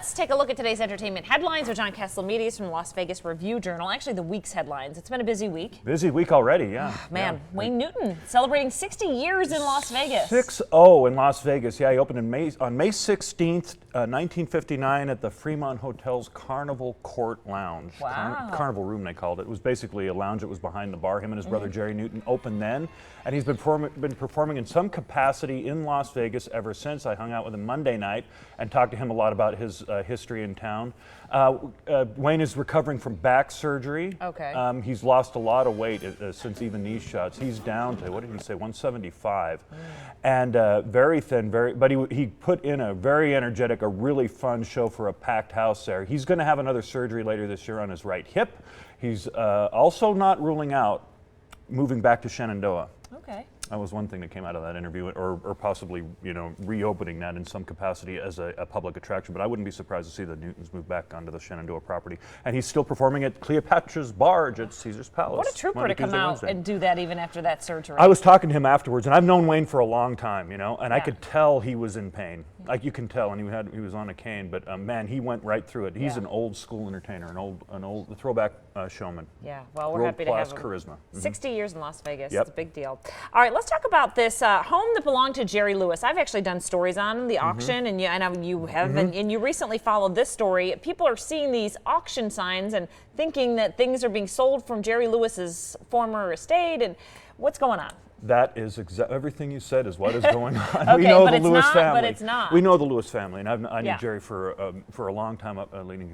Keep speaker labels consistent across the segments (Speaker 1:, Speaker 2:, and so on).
Speaker 1: Let's take a look at today's entertainment headlines with John Katsilometes from the Las Vegas Review-Journal. Actually, the week's headlines. It's been a busy week.
Speaker 2: Busy week already, yeah.
Speaker 1: Man, Wayne Newton celebrating 60 years in Las Vegas.
Speaker 2: 6-0 in Las Vegas. Yeah, he opened on May 16th, 1959 at the Fremont Hotel's Carnival Court Lounge.
Speaker 1: Wow.
Speaker 2: Carnival Room, they called it. It was basically a lounge that was behind the bar. Him and his brother Jerry Newton opened then, and he's been performing in some capacity in Las Vegas ever since. I hung out with him Monday night and talked to him a lot about his history in town. Wayne is recovering from back surgery.
Speaker 1: Okay.
Speaker 2: He's lost a lot of weight since even these shots. He's down to, what did he say, 175. And very thin, but he put in a very energetic, a really fun show for a packed house there. He's going to have another surgery later this year on his right hip. He's also not ruling out moving back to Shenandoah.
Speaker 1: Okay.
Speaker 2: That was one thing that came out of that interview, or possibly, reopening that in some capacity as a public attraction. But I wouldn't be surprised to see the Newtons move back onto the Shenandoah property. And he's still performing at Cleopatra's Barge at Caesar's Palace.
Speaker 1: What a trooper to come out and do that even after that surgery.
Speaker 2: I was talking to him afterwards, and I've known Wayne for a long time, and I could tell he was in pain. Like, you can tell, and he was on a cane, but man, he went right through it. He's an old school entertainer, an old throwback showman.
Speaker 1: Yeah, well, we're happy to have him.
Speaker 2: Charisma.
Speaker 1: 60 years in Las Vegas.
Speaker 2: Yep.
Speaker 1: It's a big deal. All right, let's talk about this home that belonged to Jerry Lewis. I've actually done stories on the auction, and I know you have, and you recently followed this story. People are seeing these auction signs and thinking that things are being sold from Jerry Lewis's former estate, and what's going on?
Speaker 2: That is everything you said is what is going on.
Speaker 1: Okay,
Speaker 2: we know
Speaker 1: but
Speaker 2: the
Speaker 1: it's
Speaker 2: Lewis
Speaker 1: not,
Speaker 2: family.
Speaker 1: but it's not.
Speaker 2: We know the Lewis family, and I knew Jerry for a long time leading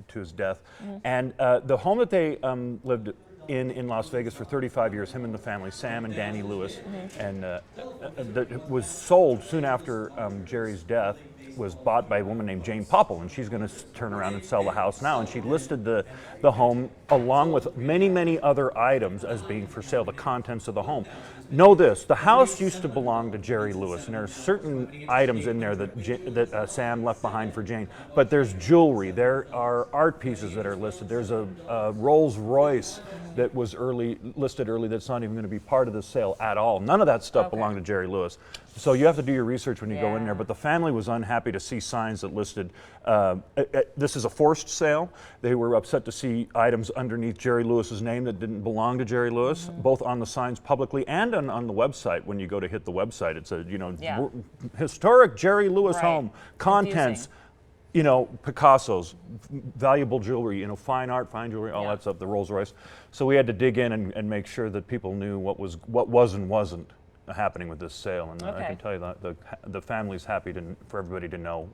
Speaker 2: to his death. And the home that they lived in Las Vegas for 35 years, him and the family, Sam and Danny Lewis, and that was sold soon after Jerry's death, was bought by a woman named Jane Popple, and she's going to turn around and sell the house now. And she listed the home along with many other items as being for sale, the contents of the home. Know this, the house used to belong to Jerry Lewis, and there are certain items in there that Sam left behind for Jane, but there's jewelry, there are art pieces that are listed, there's a Rolls Royce that was listed early that's not even going to be part of the sale at all. None of that stuff belonged to Jerry Lewis. So you have to do your research when you go in there, but the family was unhappy to see signs that listed, this is a forced sale. They were upset to see items underneath Jerry Lewis's name that didn't belong to Jerry Lewis, both on the signs publicly and on the website. When you go to hit the website, it's a historic Jerry Lewis home, contents, Picasso's, valuable jewelry, fine art, fine jewelry, all that stuff, the Rolls Royce. So we had to dig in and make sure that people knew what was and wasn't happening with this sale. And I can tell you that the family's happy for everybody to know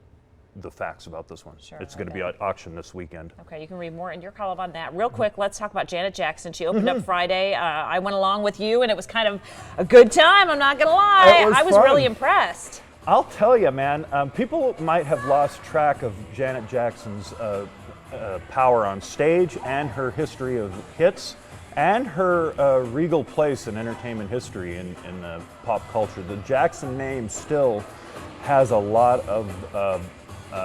Speaker 2: the facts about this one.
Speaker 1: Sure,
Speaker 2: it's going to be at auction this weekend.
Speaker 1: Okay, you can read more in your column on that. Real quick, let's talk about Janet Jackson. She opened up Friday. I went along with you, and it was kind of a good time. I'm not going to lie. I was really impressed.
Speaker 2: I'll tell you, man, people might have lost track of Janet Jackson's power on stage and her history of hits and her regal place in entertainment history in pop culture. The Jackson name still has a lot of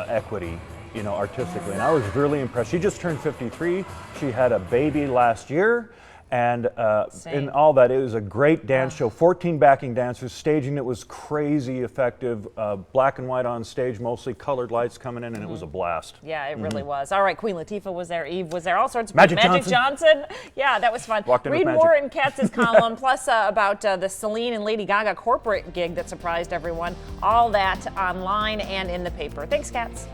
Speaker 2: equity, artistically, and I was really impressed. She just turned 53. She had a baby last year, and in all that, it was a great dance show. 14 backing dancers, staging it was crazy effective. Black and white on stage, mostly colored lights coming in, and it was a blast.
Speaker 1: Yeah, it really was. All right, Queen Latifah was there, Eve was there, all sorts of
Speaker 2: Magic
Speaker 1: Johnson. Yeah, that was fun. Read more in Katz's column, plus about the Celine and Lady Gaga corporate gig that surprised everyone. All that online and in the paper. Thanks, Katz.